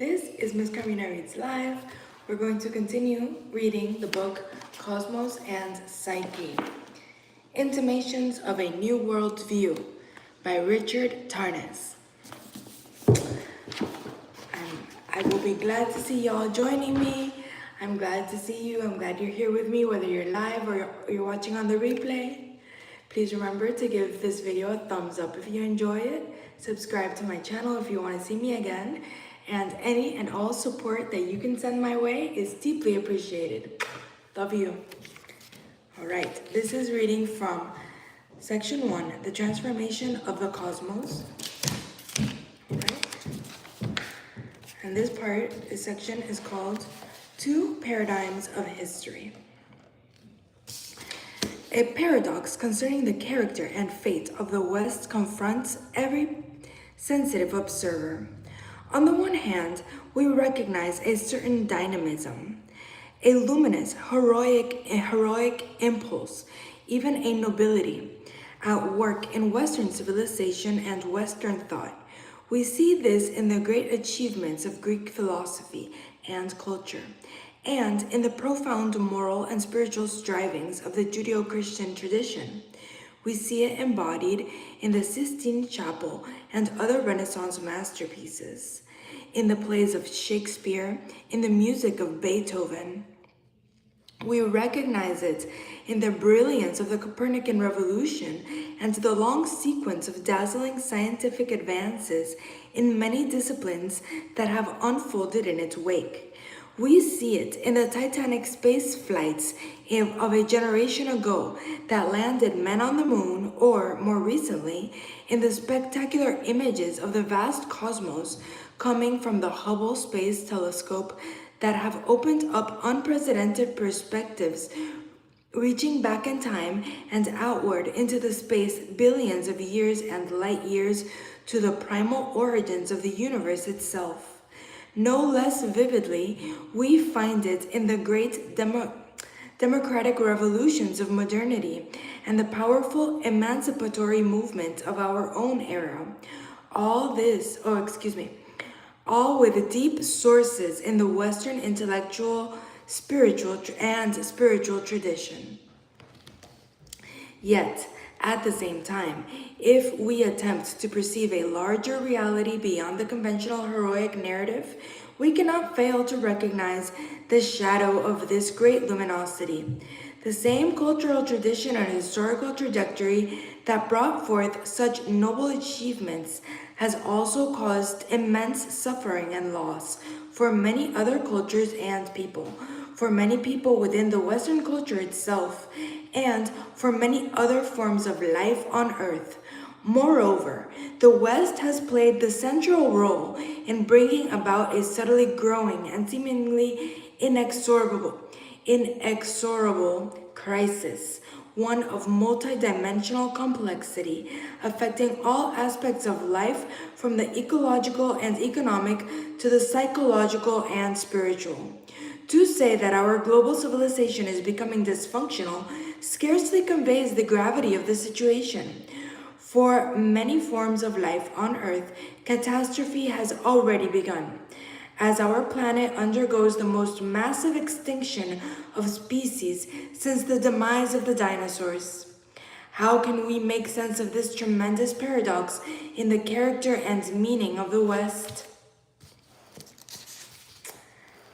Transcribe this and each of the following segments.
This is Ms.CarminaReads Live. We're going to continue reading the book Cosmos and Psyche, Intimations of a New World View by Richard Tarnas. I will be glad to see y'all joining me. I'm glad to see you. I'm glad you're here with me, whether you're live or you're watching on the replay. Please remember to give this video a thumbs up if you enjoy it. Subscribe to my channel if you want to see me again. And any and all support that you can send my way is deeply appreciated. Love you. All right, this is reading from Section 1, The Transformation of the Cosmos. All right. And this section is called Two Paradigms of History. A paradox concerning the character and fate of the West confronts every sensitive observer. On the one hand, we recognize a certain dynamism, a luminous, heroic impulse, even a nobility at work in Western civilization and Western thought. We see this in the great achievements of Greek philosophy and culture, and in the profound moral and spiritual strivings of the Judeo-Christian tradition. We see it embodied in the Sistine Chapel and other Renaissance masterpieces, in the plays of Shakespeare, in the music of Beethoven. We recognize it in the brilliance of the Copernican revolution and the long sequence of dazzling scientific advances in many disciplines that have unfolded in its wake. We see it in the Titanic space flights of a generation ago that landed men on the moon, or more recently, in the spectacular images of the vast cosmos coming from the Hubble Space Telescope that have opened up unprecedented perspectives, reaching back in time and outward into the space billions of years and light years to the primal origins of the universe itself. No less vividly, we find it in the great democratic revolutions of modernity and the powerful emancipatory movement of our own era. All with deep sources in the Western intellectual, spiritual tradition. Yet, at the same time, if we attempt to perceive a larger reality beyond the conventional heroic narrative, we cannot fail to recognize the shadow of this great luminosity. The same cultural tradition and historical trajectory that brought forth such noble achievements has also caused immense suffering and loss for many other cultures and people, for many people within the Western culture itself, and for many other forms of life on Earth. Moreover, the West has played the central role in bringing about a steadily growing and seemingly inexorable crisis, one of multidimensional complexity, affecting all aspects of life from the ecological and economic to the psychological and spiritual. To say that our global civilization is becoming dysfunctional scarcely conveys the gravity of the situation. For many forms of life on Earth, catastrophe has already begun, as our planet undergoes the most massive extinction of species since the demise of the dinosaurs. How can we make sense of this tremendous paradox in the character and meaning of the West?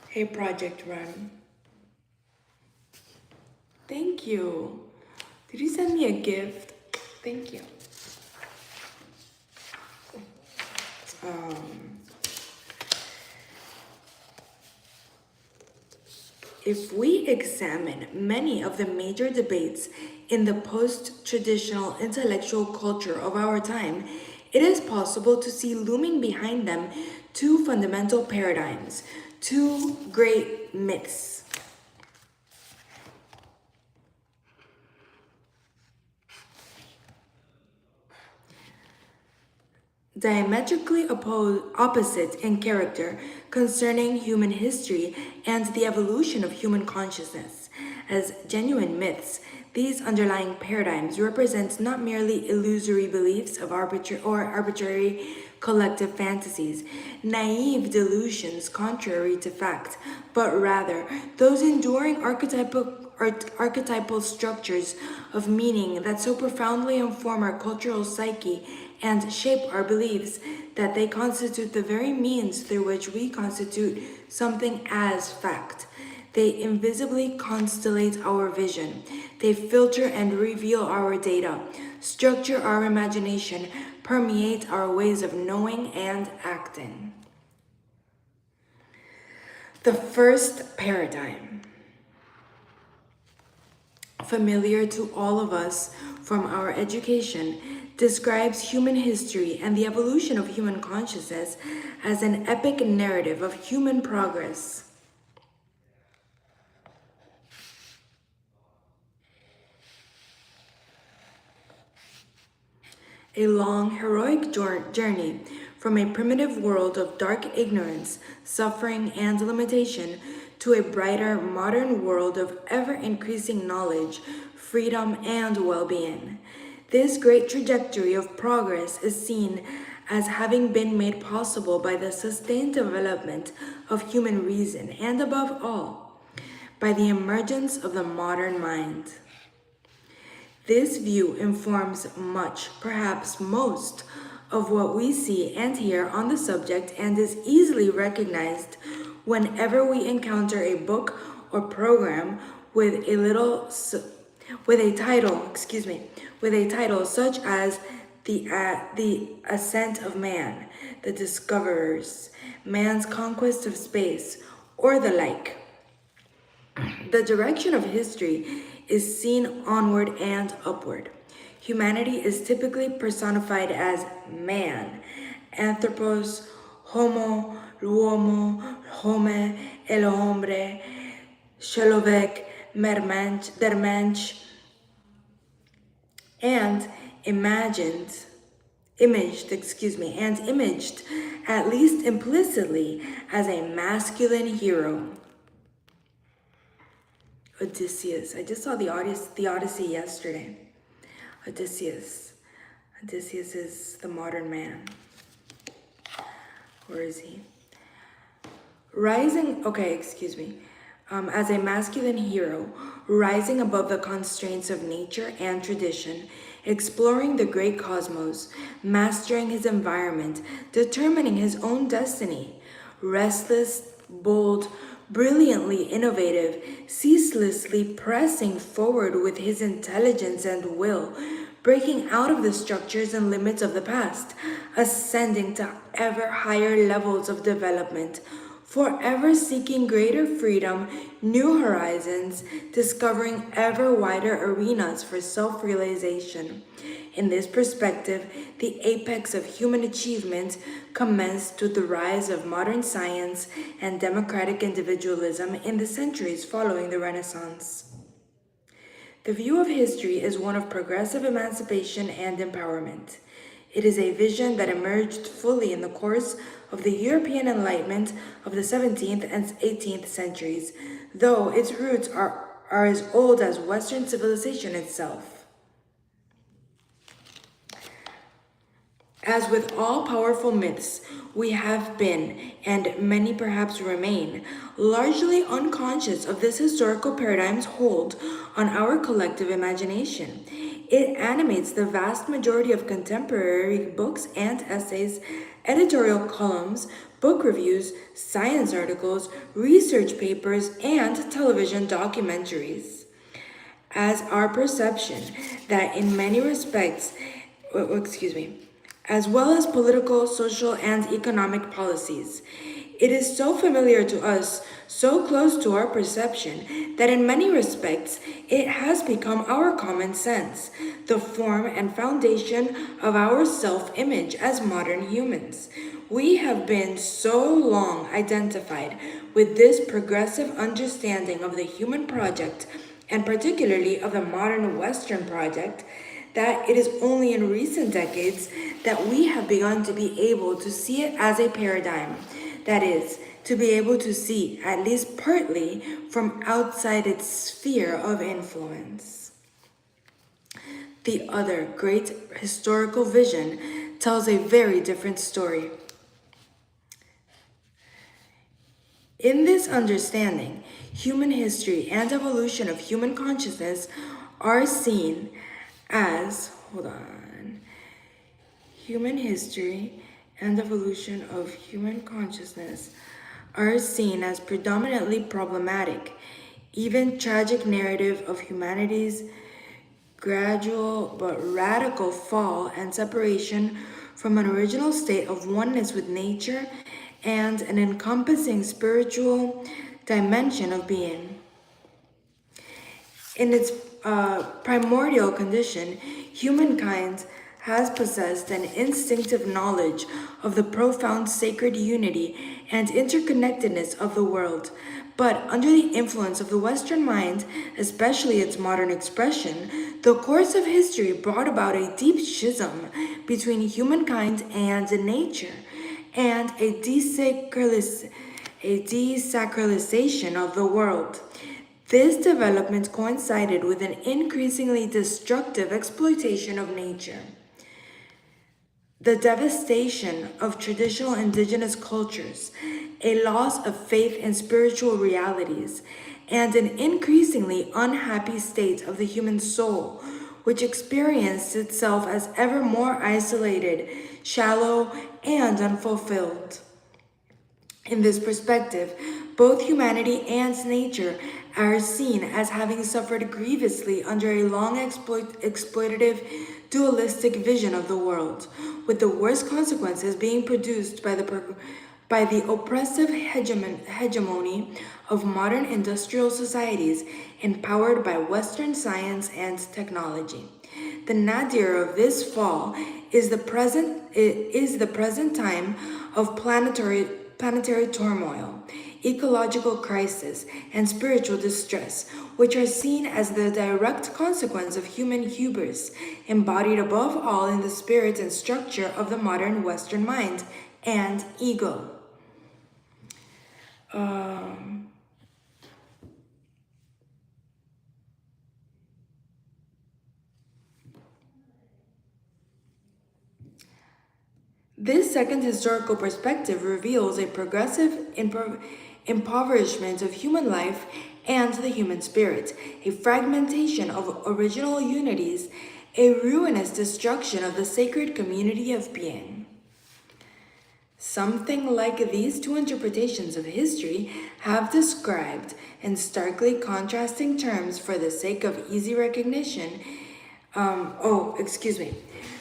Hey, Project Run. Thank you. Did you send me a gift? Thank you. If we examine many of the major debates in the post-traditional intellectual culture of our time, it is possible to see looming behind them two fundamental paradigms, two great myths. Diametrically opposite in character concerning human history and the evolution of human consciousness. As genuine myths, these underlying paradigms represent not merely illusory beliefs of arbitrary collective fantasies, naive delusions contrary to fact, but rather those enduring archetypal structures of meaning that so profoundly inform our cultural psyche and shape our beliefs that they constitute the very means through which we constitute something as fact. They invisibly constellate our vision. They filter and reveal our data, structure our imagination, permeate our ways of knowing and acting. The first paradigm, familiar to all of us from our education, describes human history and the evolution of human consciousness as an epic narrative of human progress. A long, heroic journey from a primitive world of dark ignorance, suffering, and limitation to a brighter, modern world of ever-increasing knowledge, freedom, and well-being. This great trajectory of progress is seen as having been made possible by the sustained development of human reason and, above all, by the emergence of the modern mind. This view informs much, perhaps most, of what we see and hear on the subject and is easily recognized whenever we encounter a book or program with a title such as the Ascent of Man, The Discoverers, Man's Conquest of Space, or the like. The direction of history is seen onward and upward. Humanity is typically personified as man, anthropos, homo, l'uomo, home, el hombre, člověk, der Mensch, and imaged, at least implicitly, as a masculine hero. Odysseus. I just saw the Odyssey yesterday. Odysseus is the modern man. Where is he? As a masculine hero, rising above the constraints of nature and tradition, exploring the great cosmos, mastering his environment, determining his own destiny, restless, bold, brilliantly innovative, ceaselessly pressing forward with his intelligence and will, breaking out of the structures and limits of the past, ascending to ever higher levels of development, forever seeking greater freedom, new horizons, discovering ever wider arenas for self-realization. In this perspective, the apex of human achievement commenced with the rise of modern science and democratic individualism in the centuries following the Renaissance. The view of history is one of progressive emancipation and empowerment. It is a vision that emerged fully in the course of the European Enlightenment of the 17th and 18th centuries, though its roots are as old as Western civilization itself. As with all powerful myths, we have been, and many perhaps remain, largely unconscious of this historical paradigm's hold on our collective imagination. It animates the vast majority of contemporary books and essays, editorial columns, book reviews, science articles, research papers, and television documentaries. As our perception that in many respects, as well as political, social, and economic policies. It is so familiar to us, so close to our perception, that in many respects, it has become our common sense, the form and foundation of our self-image as modern humans. We have been so long identified with this progressive understanding of the human project, and particularly of the modern Western project, that it is only in recent decades that we have begun to be able to see it as a paradigm. That is, to be able to see, at least partly, from outside its sphere of influence. The other great historical vision tells a very different story. In this understanding, human history and evolution of human consciousness are seen as, human history and evolution of human consciousness are seen as predominantly problematic, even tragic narrative of humanity's gradual but radical fall and separation from an original state of oneness with nature and an encompassing spiritual dimension of being. In its primordial condition, humankind has possessed an instinctive knowledge of the profound sacred unity and interconnectedness of the world. But under the influence of the Western mind, especially its modern expression, the course of history brought about a deep schism between humankind and nature, and a desacralization of the world. This development coincided with an increasingly destructive exploitation of nature. The devastation of traditional indigenous cultures, a loss of faith in spiritual realities, and an increasingly unhappy state of the human soul, which experienced itself as ever more isolated, shallow, and unfulfilled. In this perspective, both humanity and nature are seen as having suffered grievously under a long exploitative, dualistic vision of the world, with the worst consequences being produced by the oppressive hegemony of modern industrial societies empowered by Western science and technology. The nadir of this fall is the present time of planetary turmoil, ecological crisis, and spiritual distress, which are seen as the direct consequence of human hubris, embodied above all in the spirit and structure of the modern Western mind and ego. This second historical perspective reveals a progressive impoverishment of human life and the human spirit, a fragmentation of original unities, a ruinous destruction of the sacred community of being. Something like these two interpretations of history have described in starkly contrasting terms for the sake of easy recognition.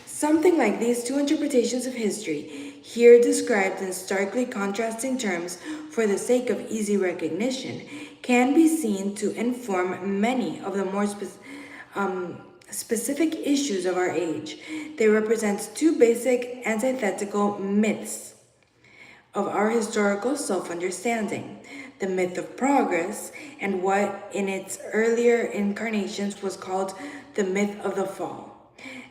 Something like these two interpretations of history, here described in starkly contrasting terms for the sake of easy recognition, can be seen to inform many of the more specific issues of our age. They represent two basic antithetical myths of our historical self-understanding: the myth of progress and what in its earlier incarnations was called the myth of the fall.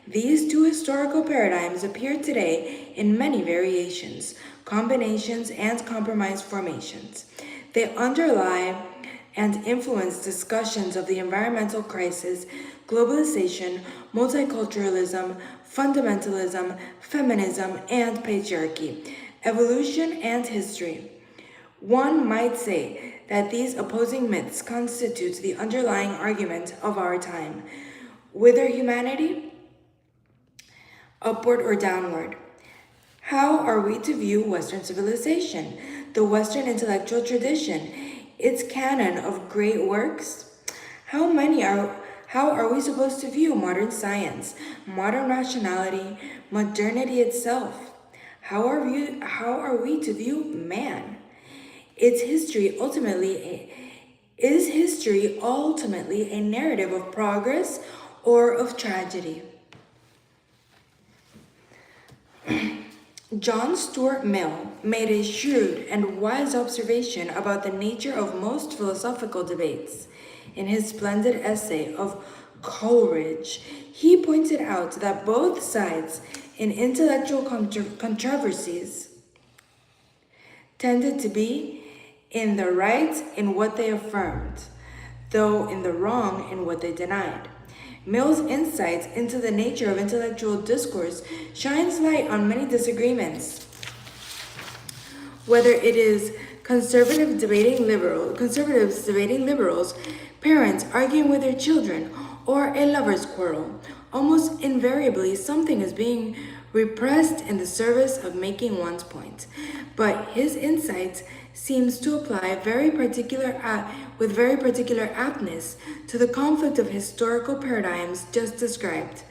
These two historical paradigms appear today in many variations, combinations, and compromise formations. They underlie and influence discussions of the environmental crisis, globalization, multiculturalism, fundamentalism, feminism, and patriarchy, evolution, and history. One might say that these opposing myths constitute the underlying argument of our time. Whither humanity? Upward or downward? How are we to view Western civilization, the Western intellectual tradition, its canon of great works? How are we supposed to view modern science, modern rationality, modernity itself? How are we to view man? Is history ultimately a narrative of progress or of tragedy? John Stuart Mill made a shrewd and wise observation about the nature of most philosophical debates. In his splendid essay of Coleridge, he pointed out that both sides in intellectual controversies tended to be in the right in what they affirmed, though in the wrong in what they denied. Mill's insights into the nature of intellectual discourse shines light on many disagreements. Whether it is conservatives debating liberals, parents arguing with their children, or a lover's quarrel, almost invariably something is being repressed in the service of making one's point. But his insights seems to apply with very particular aptness to the conflict of historical paradigms just described.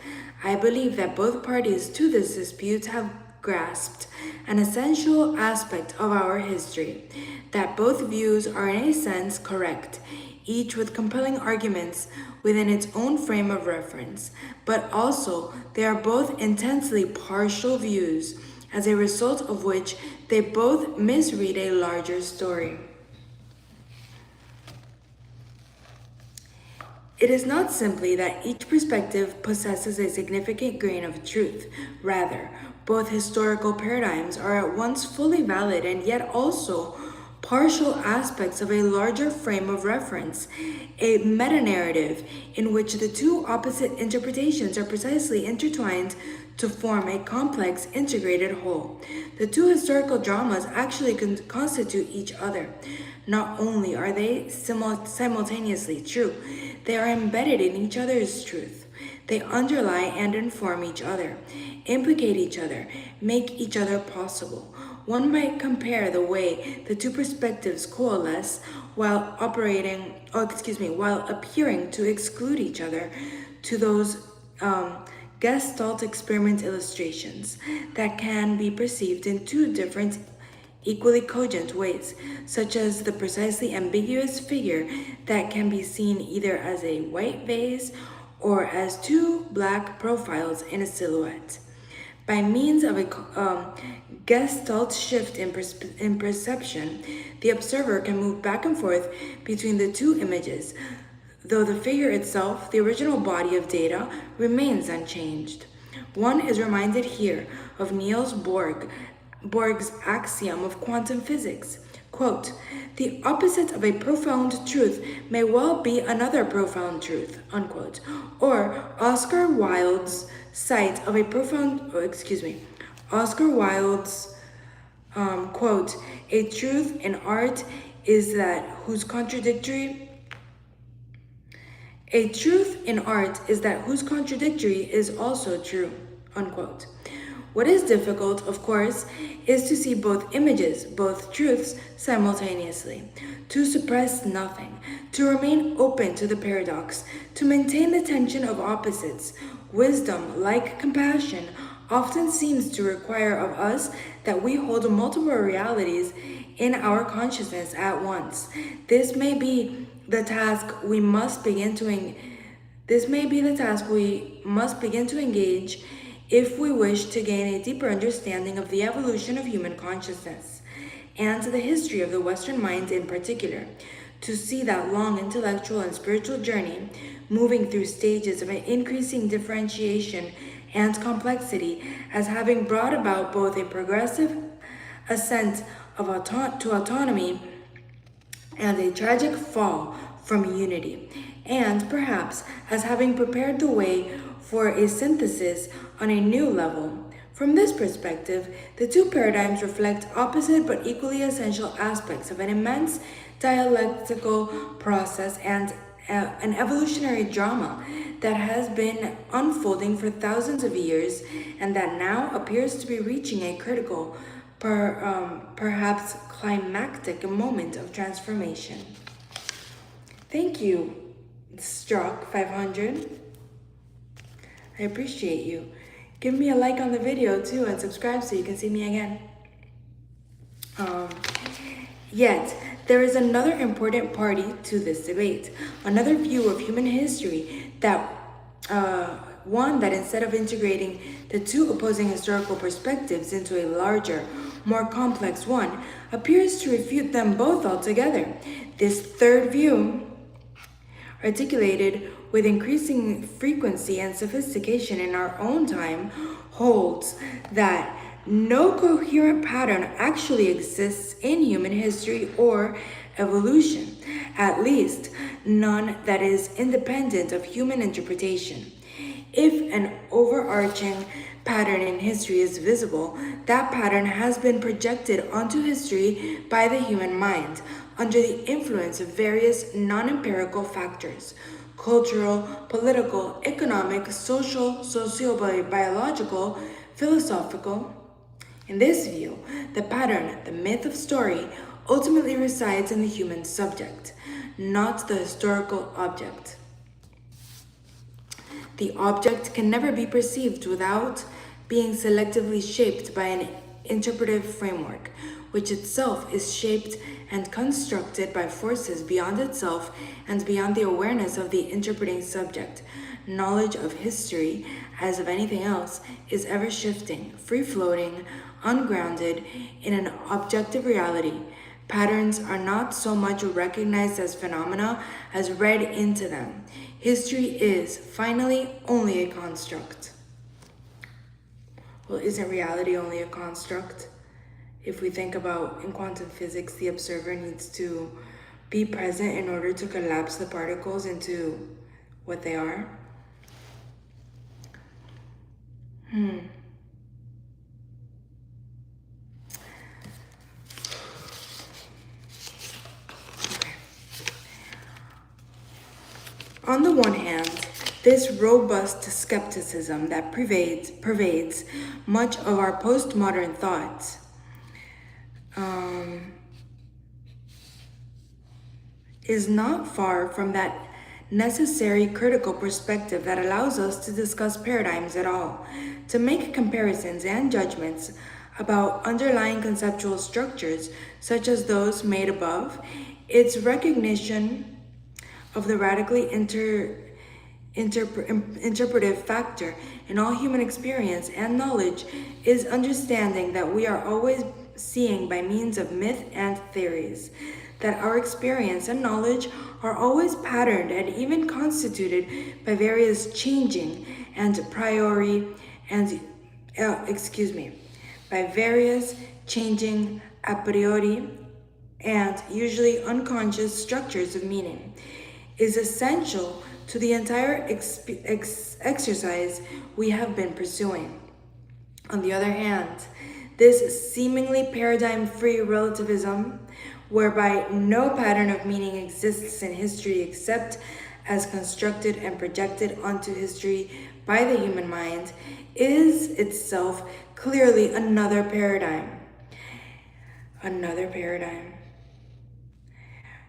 I believe that both parties to this dispute have grasped an essential aspect of our history, that both views are in a sense correct, each with compelling arguments within its own frame of reference, but also they are both intensely partial views, as a result of which they both misread a larger story. It is not simply that each perspective possesses a significant grain of truth. Rather, both historical paradigms are at once fully valid and yet also partial aspects of a larger frame of reference, a meta-narrative in which the two opposite interpretations are precisely intertwined to form a complex, integrated whole. The two historical dramas actually constitute each other. Not only are they simultaneously true, they are embedded in each other's truth. They underlie and inform each other, implicate each other, make each other possible. One might compare the way the two perspectives coalesce while appearing to exclude each other to those Gestalt experiment illustrations that can be perceived in two different, equally cogent ways, such as the precisely ambiguous figure that can be seen either as a white vase or as two black profiles in a silhouette. By means of a Gestalt shift in perception, the observer can move back and forth between the two images, though the figure itself, the original body of data, remains unchanged. One is reminded here of Niels Bohr's axiom of quantum physics. Quote, "The opposite of a profound truth may well be another profound truth," unquote. Or Oscar Wilde's quote, "A truth in art is that whose contradictory is also true," unquote. What is difficult, of course, is to see both images, both truths, simultaneously, to suppress nothing, to remain open to the paradox, to maintain the tension of opposites. Wisdom, like compassion, often seems to require of us that we hold multiple realities in our consciousness at once. This may be the task we must begin to engage if we wish to gain a deeper understanding of the evolution of human consciousness, and the history of the Western mind in particular, to see that long intellectual and spiritual journey, moving through stages of an increasing differentiation and complexity, as having brought about both a progressive ascent to autonomy and a tragic fall from unity, and perhaps as having prepared the way for a synthesis on a new level. From this perspective, the two paradigms reflect opposite but equally essential aspects of an immense dialectical process and an evolutionary drama that has been unfolding for thousands of years and that now appears to be reaching a critical, perhaps climactic moment of transformation. Thank you, Struck 500. I appreciate you. Give me a like on the video too and subscribe so you can see me again. Yet, there is another important party to this debate, another view of human history one that instead of integrating the two opposing historical perspectives into a larger, more complex one, appears to refute them both altogether. This third view, articulated with increasing frequency and sophistication in our own time, holds that No coherent pattern actually exists in human history or evolution, at least none that is independent of human interpretation. If an overarching pattern in history is visible, that pattern has been projected onto history by the human mind under the influence of various non-empirical factors: cultural, political, economic, social, socio-biological, philosophical. In this view, the pattern, the myth of story, ultimately resides in the human subject, not the historical object. The object can never be perceived without being selectively shaped by an interpretive framework, which itself is shaped and constructed by forces beyond itself and beyond the awareness of the interpreting subject. Knowledge of history, as of anything else, is ever shifting, free-floating, ungrounded in an objective reality. Patterns are not so much recognized as phenomena as read into them. History is, finally, only a construct. Well, isn't reality only a construct? If we think about in quantum physics, the observer needs to be present in order to collapse the particles into what they are. On the one hand, this robust skepticism that pervades much of our postmodern thought is not far from that necessary critical perspective that allows us to discuss paradigms at all, to make comparisons and judgments about underlying conceptual structures such as those made above. Its recognition of the radically interpretive factor in all human experience and knowledge is understanding that we are always seeing by means of myth and theories, that our experience and knowledge are always patterned and even constituted by various changing and a priori and usually unconscious structures of meaning, is essential to the entire exercise we have been pursuing. On the other hand, this seemingly paradigm-free relativism, whereby no pattern of meaning exists in history except as constructed and projected onto history by the human mind, is itself clearly another paradigm.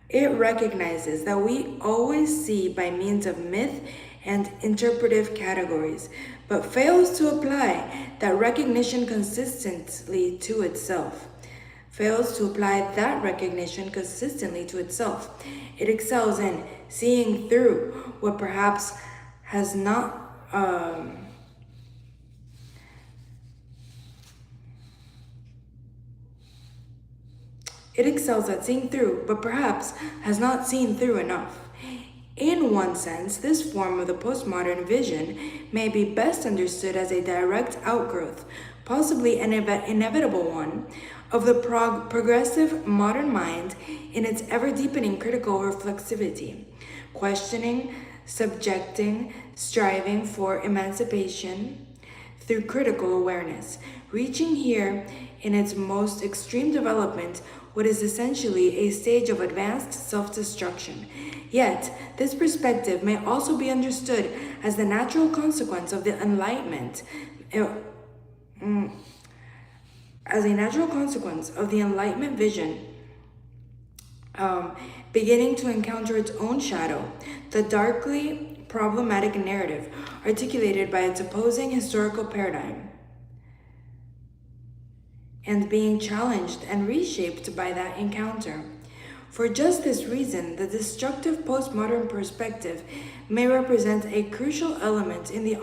It recognizes that we always see by means of myth and interpretive categories, but fails to apply that recognition consistently to itself. It excels in seeing through what perhaps has not It excels at seeing through, but perhaps has not seen through enough. In one sense, this form of the postmodern vision may be best understood as a direct outgrowth, possibly an inevitable one, of the progressive modern mind in its ever-deepening critical reflexivity, questioning, subjecting, striving for emancipation through critical awareness, reaching here in its most extreme development what is essentially a stage of advanced self-destruction. Yet, this perspective may also be understood as the natural consequence of the Enlightenment, vision, beginning to encounter its own shadow, the darkly problematic narrative articulated by its opposing historical paradigm, and being challenged and reshaped by that encounter. For just this reason, the destructive postmodern perspective may represent a crucial element in the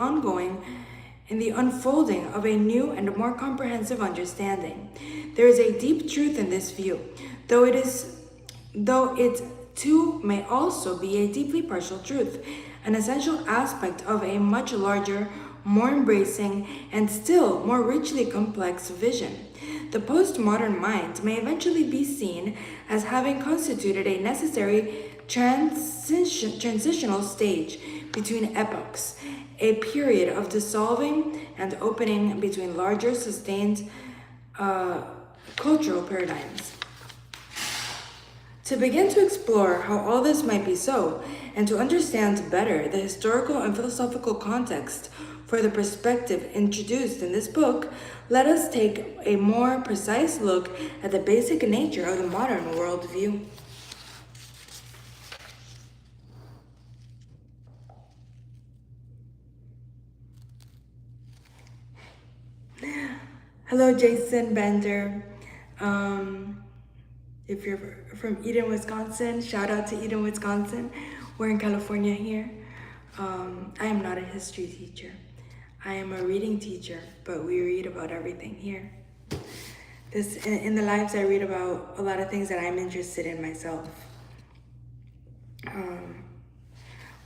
unfolding of a new and more comprehensive understanding. There is a deep truth in this view, though it too may also be a deeply partial truth, an essential aspect of a much larger, more embracing, and still more richly complex vision. The postmodern mind may eventually be seen as having constituted a necessary transitional stage between epochs, a period of dissolving and opening between larger, sustained cultural paradigms. To begin to explore how all this might be so, and to understand better the historical and philosophical context for the perspective introduced in this book, let us take a more precise look at the basic nature of the modern worldview. Hello, Jason Bender. If you're from Eden, Wisconsin, shout out to Eden, Wisconsin. We're in California here. I am not a history teacher. I am a reading teacher, but we read about everything here. In the lives, I read about a lot of things that I'm interested in myself.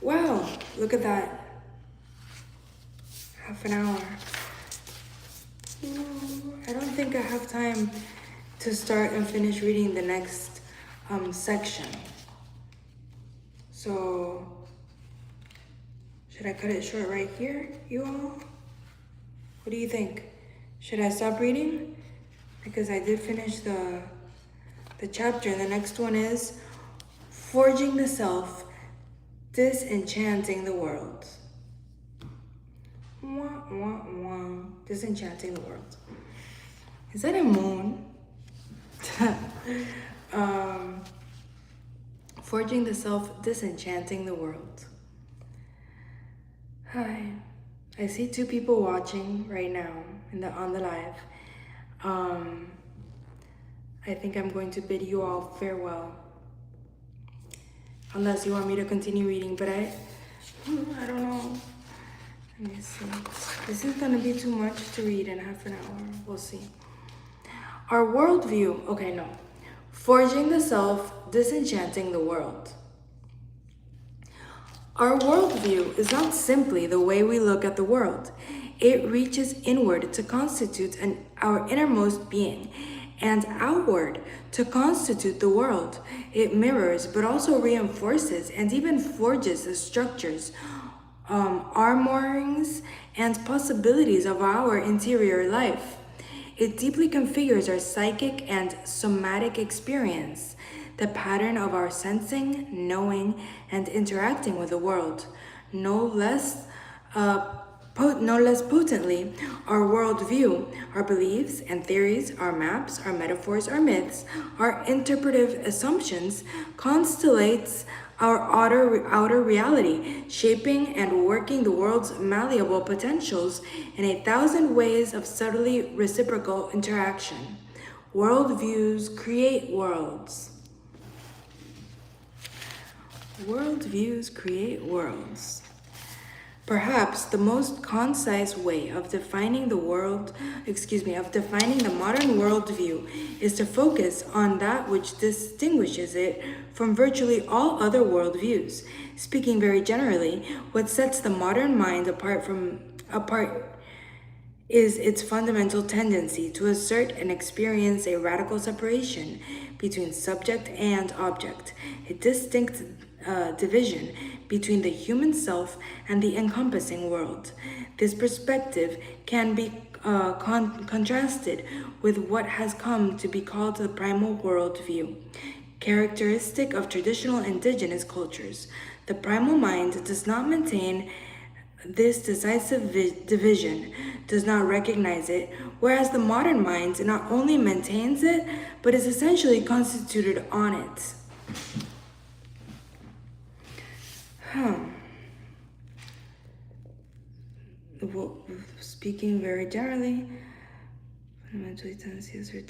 Wow, look at that. Half an hour. I don't think I have time to start and finish reading the next section. So, should I cut it short right here, you all? What do you think? Should I stop reading? Because I did finish the chapter, and the next one is Forging the Self, Disenchanting the World. Wah, wah, wah. Disenchanting the World. Is that a moon? Forging the Self, Disenchanting the World. Hi. I see 2 people watching right now on the live. I think I'm going to bid you all farewell. Unless you want me to continue reading, but I don't know. Let me see. This is gonna be too much to read in half an hour. We'll see. Our worldview, okay, no. Forging the Self, Disenchanting the World. Our worldview is not simply the way we look at the world. It reaches inward to constitute our innermost being, and outward to constitute the world. It mirrors, but also reinforces and even forges the structures, armorings, and possibilities of our interior life. It deeply configures our psychic and somatic experience, the pattern of our sensing, knowing, and interacting with the world. No less potently, our worldview, our beliefs and theories, our maps, our metaphors, our myths, our interpretive assumptions, constellates our outer reality, shaping and working the world's malleable potentials in 1,000 ways of subtly reciprocal interaction. Worldviews create worlds. Worldviews create worlds. Perhaps the most concise way of defining the modern worldview is to focus on that which distinguishes it from virtually all other worldviews. Speaking very generally, what sets the modern mind apart is its fundamental tendency to assert and experience a radical separation between subject and object, a distinct division between the human self and the encompassing world. This perspective can be contrasted with what has come to be called the primal worldview, characteristic of traditional indigenous cultures. The primal mind does not maintain this decisive division, does not recognize it, whereas the modern mind not only maintains it, but is essentially constituted on it. Well, speaking very generally, fundamentally tendencies are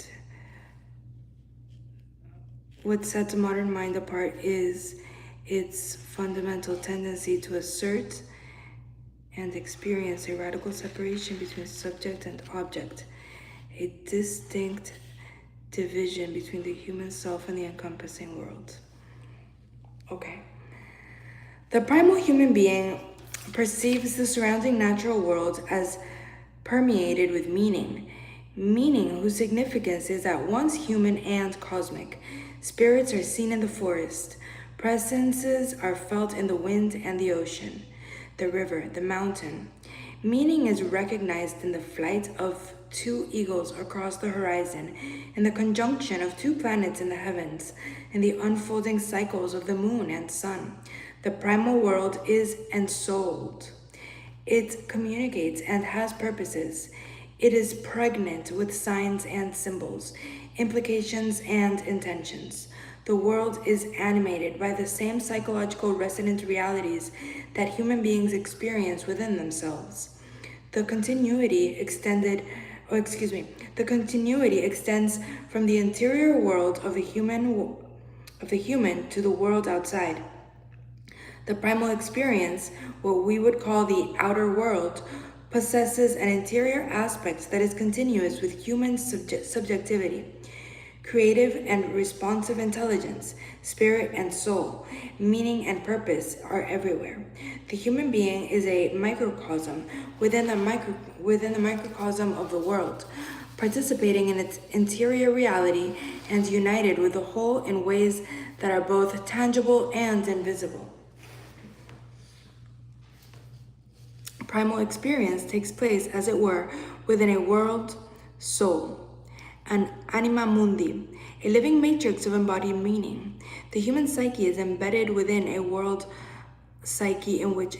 what sets the modern mind apart is its fundamental tendency to assert and experience a radical separation between subject and object, a distinct division between the human self and the encompassing world. Okay. The primal human being perceives the surrounding natural world as permeated with meaning, meaning whose significance is at once human and cosmic. Spirits are seen in the forest, presences are felt in the wind and the ocean, the river, the mountain. Meaning is recognized in the flight of two eagles across the horizon, in the conjunction of two planets in the heavens, in the unfolding cycles of the moon and sun. The primal world is ensouled. It communicates and has purposes. It is pregnant with signs and symbols, implications and intentions. The world is animated by the same psychological resonant realities that human beings experience within themselves. The continuity extends from the interior world of the human to the world outside. The primal experience, what we would call the outer world, possesses an interior aspect that is continuous with human subjectivity, creative and responsive intelligence, spirit and soul, meaning and purpose are everywhere. The human being is a microcosm within the microcosm of the world, participating in its interior reality and united with the whole in ways that are both tangible and invisible. Primal experience takes place, as it were, within a world soul, an anima mundi, a living matrix of embodied meaning. The human psyche is embedded within a world psyche in which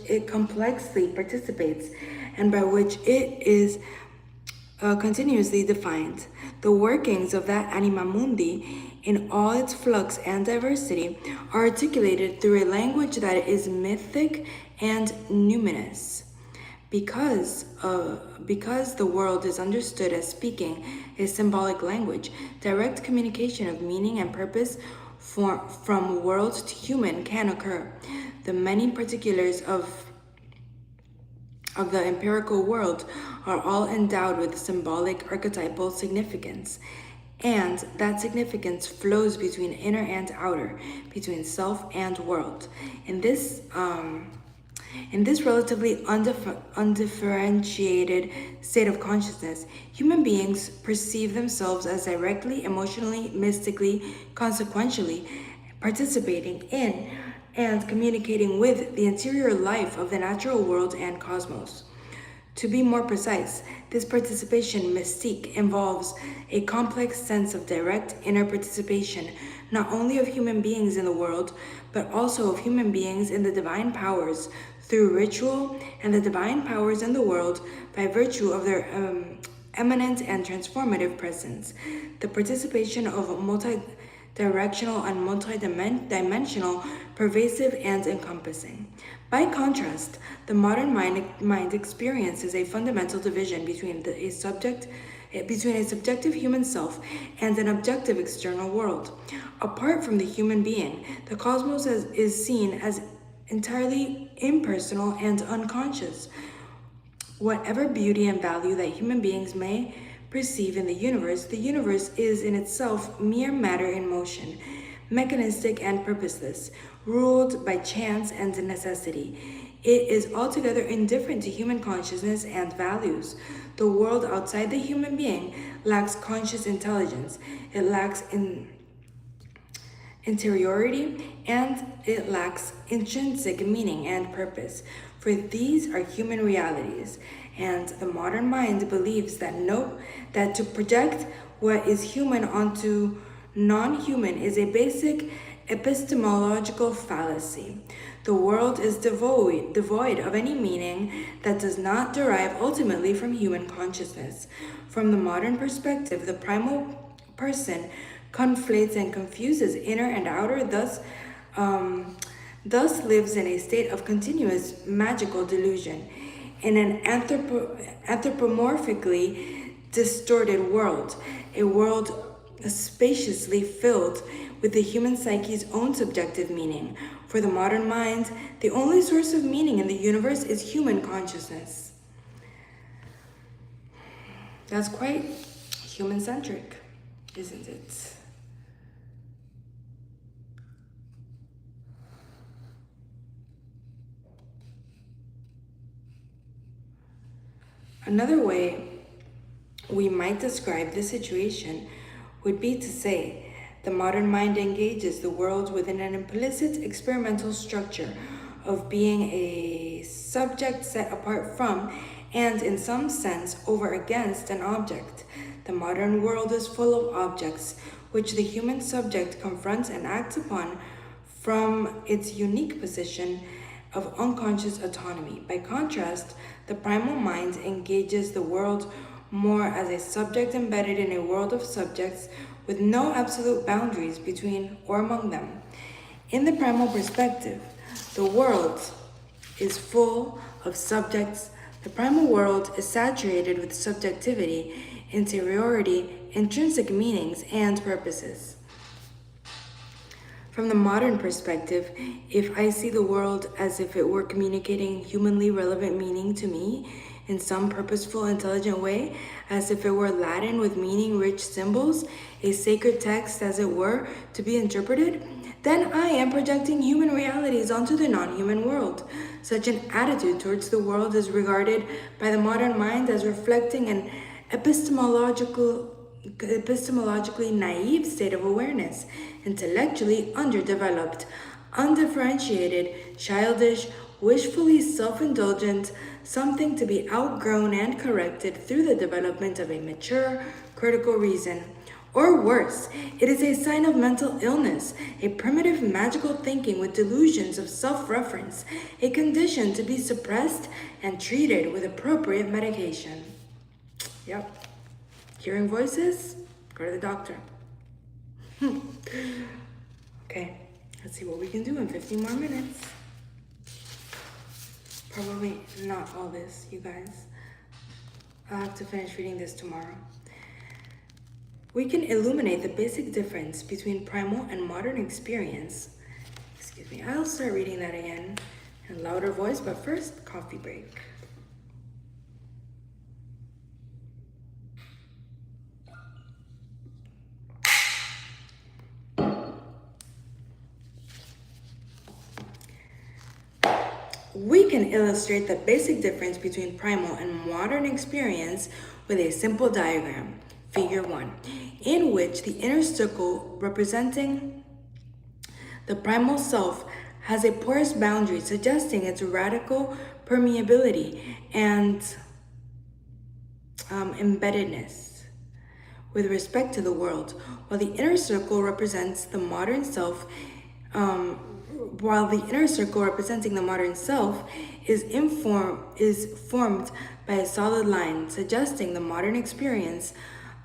it complexly participates and by which it is continuously defined. The workings of that anima mundi in all its flux and diversity are articulated through a language that is mythic and numinous. Because the world is understood as speaking a symbolic language, direct communication of meaning and purpose from world to human can occur. The many particulars of the empirical world are all endowed with symbolic archetypal significance, and that significance flows between inner and outer, between self and world. In this relatively undifferentiated state of consciousness, human beings perceive themselves as directly, emotionally, mystically, consequentially participating in and communicating with the interior life of the natural world and cosmos. To be more precise, this participation mystique involves a complex sense of direct inner participation, not only of human beings in the world, but also of human beings in the divine powers through ritual, and the divine powers in the world by virtue of their eminent and transformative presence. The participation of multi-directional and multi-dimensional, pervasive and encompassing. By contrast, the modern mind experiences a fundamental division between a subjective human self and an objective external world. Apart from the human being, the cosmos is seen as entirely impersonal and unconscious. Whatever beauty and value that human beings may perceive in the universe is in itself mere matter in motion, mechanistic and purposeless, ruled by chance and necessity. It is altogether indifferent to human consciousness and values. The world outside the human being lacks conscious intelligence. It lacks interiority, and it lacks intrinsic meaning and purpose. For these are human realities, and the modern mind believes that to project what is human onto non-human is a basic epistemological fallacy. The world is devoid of any meaning that does not derive ultimately from human consciousness. From the modern perspective, the primal person conflates and confuses inner and outer, thus lives in a state of continuous magical delusion. In an anthropomorphically distorted world, a world spaciously filled with the human psyche's own subjective meaning. For the modern mind, the only source of meaning in the universe is human consciousness. That's quite human-centric, isn't it? Another way we might describe this situation would be to say the modern mind engages the world within an implicit experimental structure of being a subject set apart from and in some sense over against an object. The modern world is full of objects which the human subject confronts and acts upon from its unique position of unconscious autonomy. By contrast, the primal mind engages the world more as a subject embedded in a world of subjects with no absolute boundaries between or among them. In the primal perspective, the world is full of subjects. The primal world is saturated with subjectivity, interiority, intrinsic meanings, and purposes. From the modern perspective, if I see the world as if it were communicating humanly relevant meaning to me in some purposeful, intelligent way, as if it were Latin with meaning-rich symbols, a sacred text as it were, to be interpreted, then I am projecting human realities onto the non-human world. Such an attitude towards the world is regarded by the modern mind as reflecting an epistemologically naive state of awareness, intellectually underdeveloped, undifferentiated, childish, wishfully self-indulgent, something to be outgrown and corrected through the development of a mature, critical reason. Or worse, it is a sign of mental illness, a primitive magical thinking with delusions of self-reference, a condition to be suppressed and treated with appropriate medication. Yep. Hearing voices? Go to the doctor. Okay, let's see what we can do in 15 more minutes. Probably not all this, you guys. I'll have to finish reading this tomorrow. We can illuminate the basic difference between primal and modern experience. Excuse me, I'll start reading that again in louder voice, but first, coffee break. We can illustrate the basic difference between primal and modern experience with a simple diagram, figure 1, in which the inner circle representing the primal self has a porous boundary suggesting its radical permeability and embeddedness with respect to the world, while the inner circle represents the modern self representing the modern self is formed by a solid line, suggesting the modern experience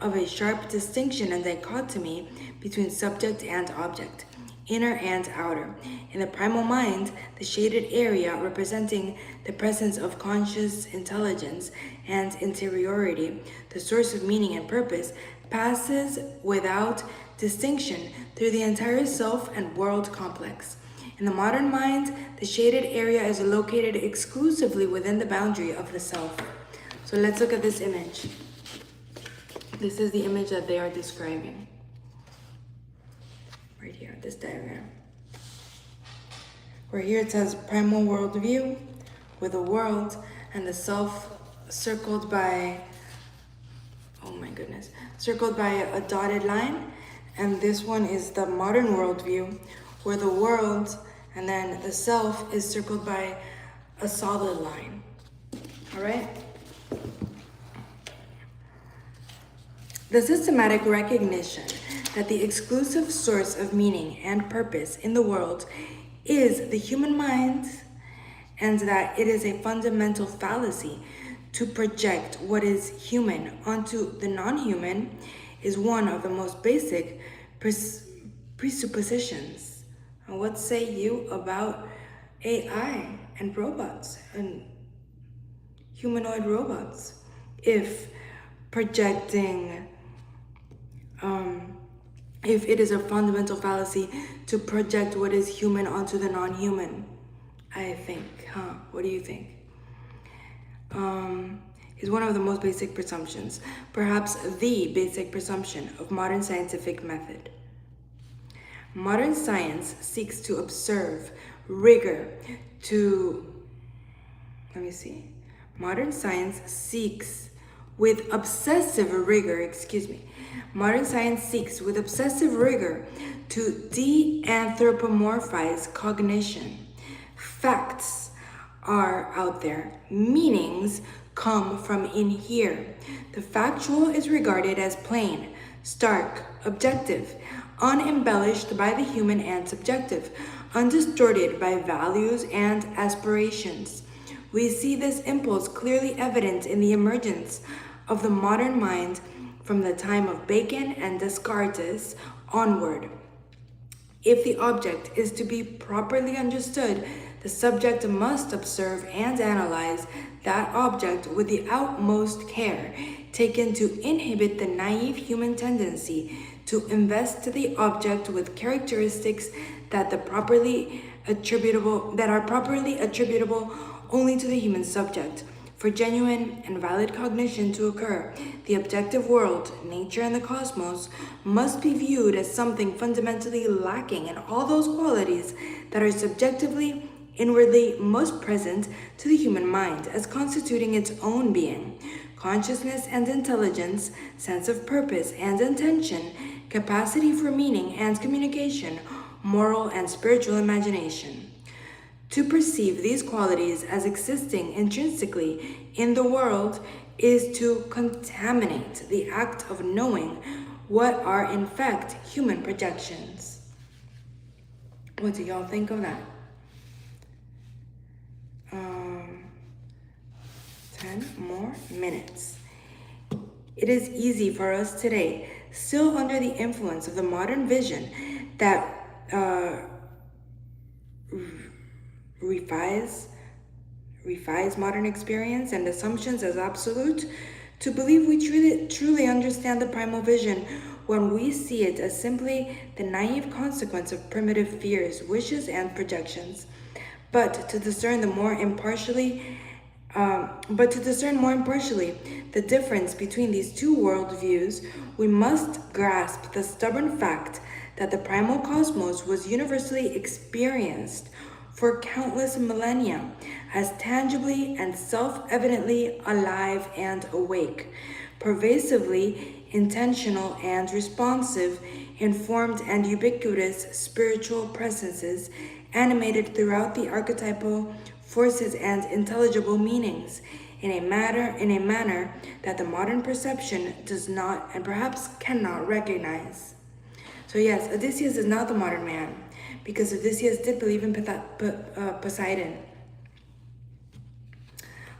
of a sharp distinction and dichotomy between subject and object, inner and outer. In the primal mind, the shaded area representing the presence of conscious intelligence and interiority, the source of meaning and purpose, passes without distinction through the entire self and world complex. In the modern mind, the shaded area is located exclusively within the boundary of the self. So let's look at this image. This is the image that they are describing. Right here, this diagram. Where here it says primal worldview with the world and the self circled by, circled by a dotted line. And this one is the modern worldview, where the world and then the self is circled by a solid line. All right? The systematic recognition that the exclusive source of meaning and purpose in the world is the human mind, and that it is a fundamental fallacy to project what is human onto the non-human, is one of the most basic presuppositions. And what say you about AI and robots and humanoid robots? If projecting, if it is a fundamental fallacy to project what is human onto the non-human, I think, what do you think? Is one of the most basic presumptions, perhaps the basic presumption of modern scientific method. Modern science seeks to observe rigor Modern science seeks with obsessive rigor, modern science seeks with obsessive rigor to de-anthropomorphize cognition. Facts are out there. Meanings come from in here. The factual is regarded as plain, stark, objective, unembellished by the human and subjective, undistorted by values and aspirations. We see this impulse clearly evident in the emergence of the modern mind from the time of Bacon and Descartes onward. If the object is to be properly understood, the subject must observe and analyze that object with the utmost care, taken to inhibit the naive human tendency to invest the object with characteristics that are properly attributable only to the human subject. For genuine and valid cognition to occur, the objective world, nature, and the cosmos must be viewed as something fundamentally lacking in all those qualities that are subjectively, inwardly most present to the human mind as constituting its own being: consciousness and intelligence, sense of purpose and intention, capacity for meaning and communication, moral and spiritual imagination. To perceive these qualities as existing intrinsically in the world is to contaminate the act of knowing what are in fact human projections. What do y'all think of that? 10 more minutes. It is easy for us today, still under the influence of the modern vision that refies modern experience and assumptions as absolute, to believe we truly understand the primal vision when we see it as simply the naive consequence of primitive fears, wishes, and projections. But to discern more impartially the difference between these two worldviews, we must grasp the stubborn fact that the primal cosmos was universally experienced for countless millennia as tangibly and self-evidently alive and awake, pervasively intentional and responsive, informed and ubiquitous spiritual presences animated throughout the archetypal forces and intelligible meanings in a manner that the modern perception does not and perhaps cannot recognize. So yes, Odysseus is not the modern man, because Odysseus did believe in Poseidon.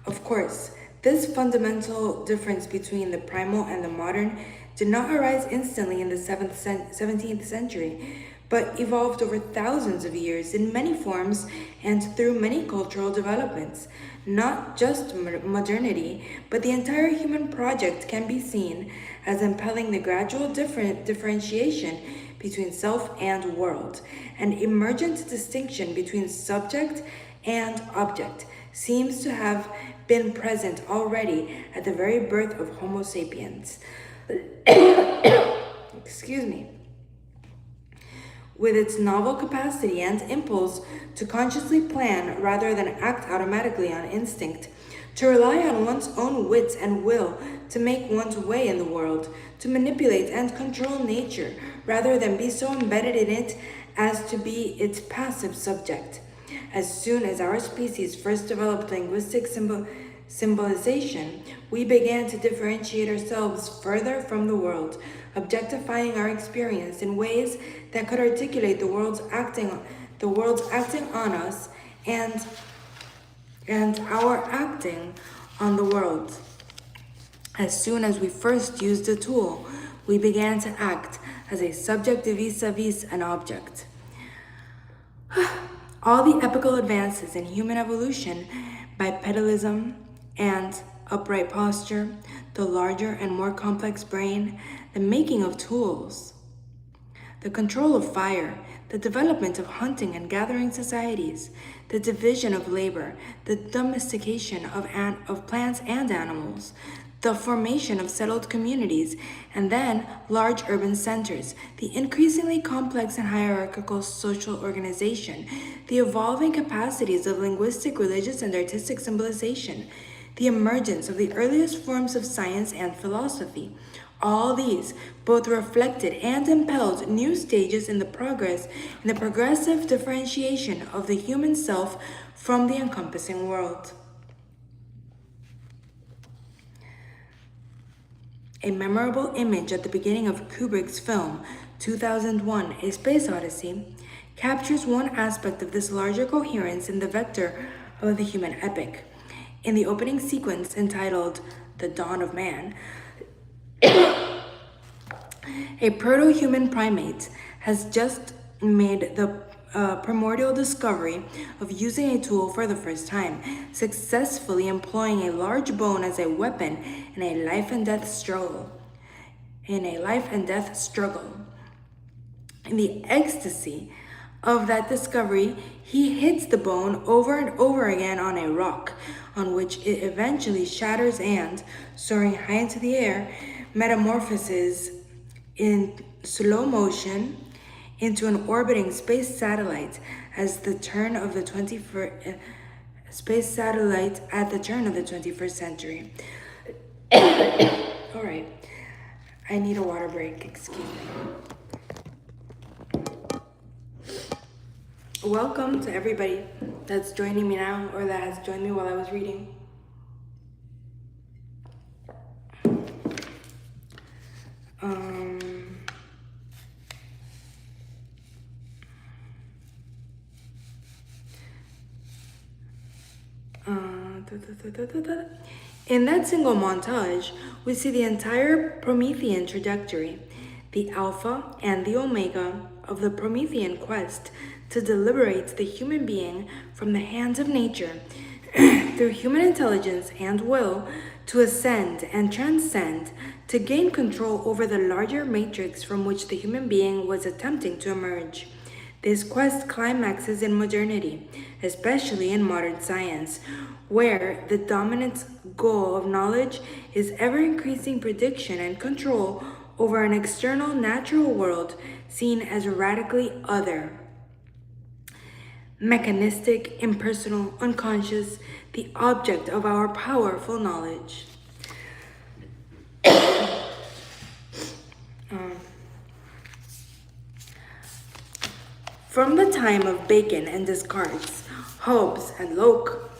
Of course, this fundamental difference between the primal and the modern did not arise instantly in the 17th century, but evolved over thousands of years in many forms and through many cultural developments. Not just modernity, but the entire human project can be seen as impelling the gradual differentiation between self and world. An emergent distinction between subject and object seems to have been present already at the very birth of Homo sapiens. Excuse me. With its novel capacity and impulse to consciously plan rather than act automatically on instinct, to rely on one's own wits and will to make one's way in the world, to manipulate and control nature rather than be so embedded in it as to be its passive subject. As soon as our species first developed linguistic symbolization, we began to differentiate ourselves further from the world, objectifying our experience in ways that could articulate the world's acting on us and our acting on the world. As soon as we first used the tool, we began to act as a subject vis-a-vis an object. All the epochal advances in human evolution, bipedalism and upright posture, the larger and more complex brain, the making of tools, the control of fire, the development of hunting and gathering societies, the division of labor, the domestication of plants and animals, the formation of settled communities, and then large urban centers, the increasingly complex and hierarchical social organization, the evolving capacities of linguistic, religious, and artistic symbolization, the emergence of the earliest forms of science and philosophy. All these both reflected and impelled new stages in the progressive differentiation of the human self from the encompassing world. A memorable image at the beginning of Kubrick's film 2001: A Space Odyssey captures one aspect of this larger coherence in the vector of the human epic. In the opening sequence entitled The Dawn of Man, a proto-human primate has just made the primordial discovery of using a tool for the first time, successfully employing a large bone as a weapon in a life and death struggle. In the ecstasy of that discovery, he hits the bone over and over again on a rock, on which it eventually shatters and, soaring high into the air, metamorphoses in slow motion into an orbiting space satellite at the turn of the 21st century. All right, I need a water break, excuse me. Welcome to everybody that's joining me now or that has joined me while I was reading. In that single montage, we see the entire Promethean trajectory, the alpha and the omega of the Promethean quest to liberate the human being from the hands of nature through human intelligence and will to ascend and transcend, to gain control over the larger matrix from which the human being was attempting to emerge. This quest climaxes in modernity, especially in modern science, where the dominant goal of knowledge is ever-increasing prediction and control over an external natural world seen as radically other. Mechanistic, impersonal, unconscious, the object of our powerful knowledge. From the time of Bacon and Descartes, Hobbes and Locke,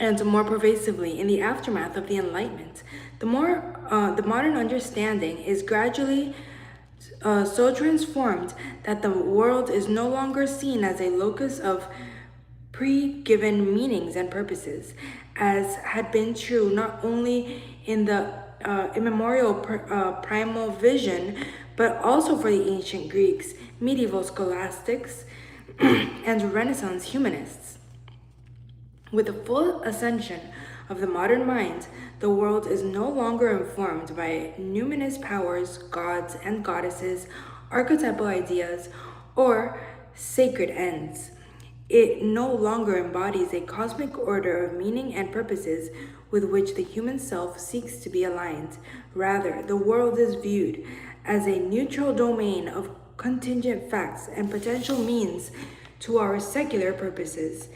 and more pervasively in the aftermath of the Enlightenment, the modern understanding is gradually so transformed that the world is no longer seen as a locus of pre-given meanings and purposes, as had been true not only in the immemorial primal vision, but also for the ancient Greeks, medieval scholastics, and Renaissance humanists. With the full ascension of the modern mind, the world is no longer informed by numinous powers, gods and goddesses, archetypal ideas, or sacred ends. It no longer embodies a cosmic order of meaning and purposes with which the human self seeks to be aligned. Rather, the world is viewed as a neutral domain of contingent facts and potential means to our secular purposes.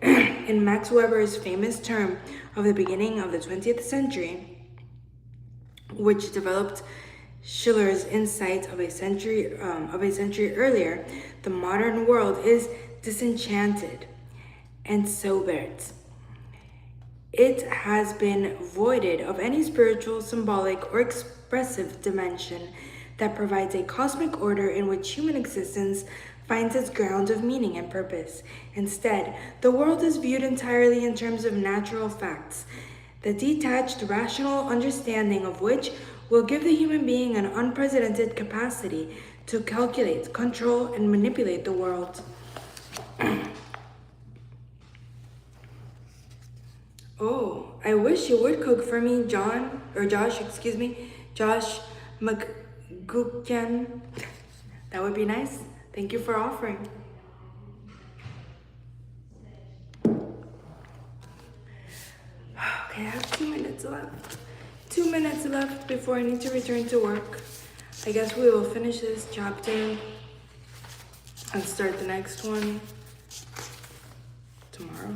In Max Weber's famous term of the beginning of the 20th century, which developed Schiller's insight of a century earlier, the modern world is disenchanted and sobered. It has been voided of any spiritual, symbolic, or expressive dimension that provides a cosmic order in which human existence finds its ground of meaning and purpose. Instead, the world is viewed entirely in terms of natural facts, the detached, rational understanding of which will give the human being an unprecedented capacity to calculate, control, and manipulate the world. Oh, I wish you would cook for me, Josh McGuckian. That would be nice. Thank you for offering. Okay, I have 2 minutes left. 2 minutes left before I need to return to work. I guess we will finish this chapter and start the next one tomorrow.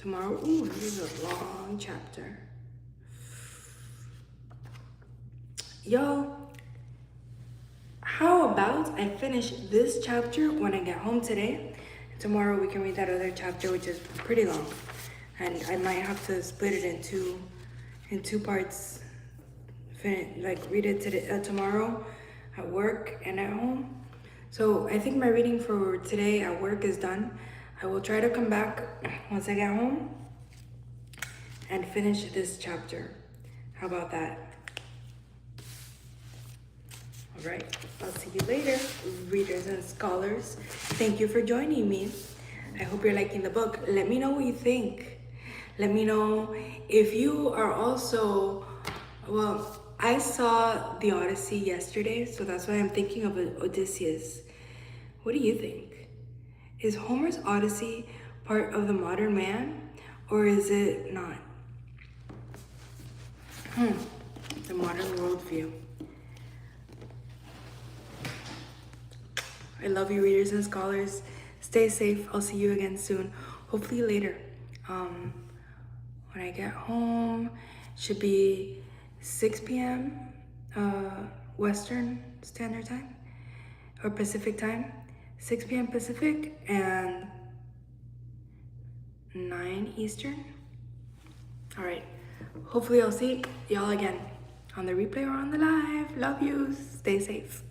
Tomorrow, ooh, this is a long chapter. Yo, how about I finish this chapter when I get home today? Tomorrow we can read that other chapter, which is pretty long. And I might have to split it in two parts. Like read it today, tomorrow at work and at home. So I think my reading for today at work is done. I will try to come back once I get home and finish this chapter. How about that? All right, I'll see you later, readers and scholars. Thank you for joining me. I hope you're liking the book. Let me know what you think. Let me know if you are also, well, I saw the Odyssey yesterday, so that's why I'm thinking of Odysseus. What do you think? Is Homer's Odyssey part of the modern man, or is it not? The modern worldview. I love you, readers and scholars. Stay safe. I'll see you again soon. Hopefully later. When I get home, should be 6 p.m. Western Standard Time or Pacific Time. 6 p.m. Pacific and 9 Eastern. All right. Hopefully I'll see y'all again on the replay or on the live. Love you. Stay safe.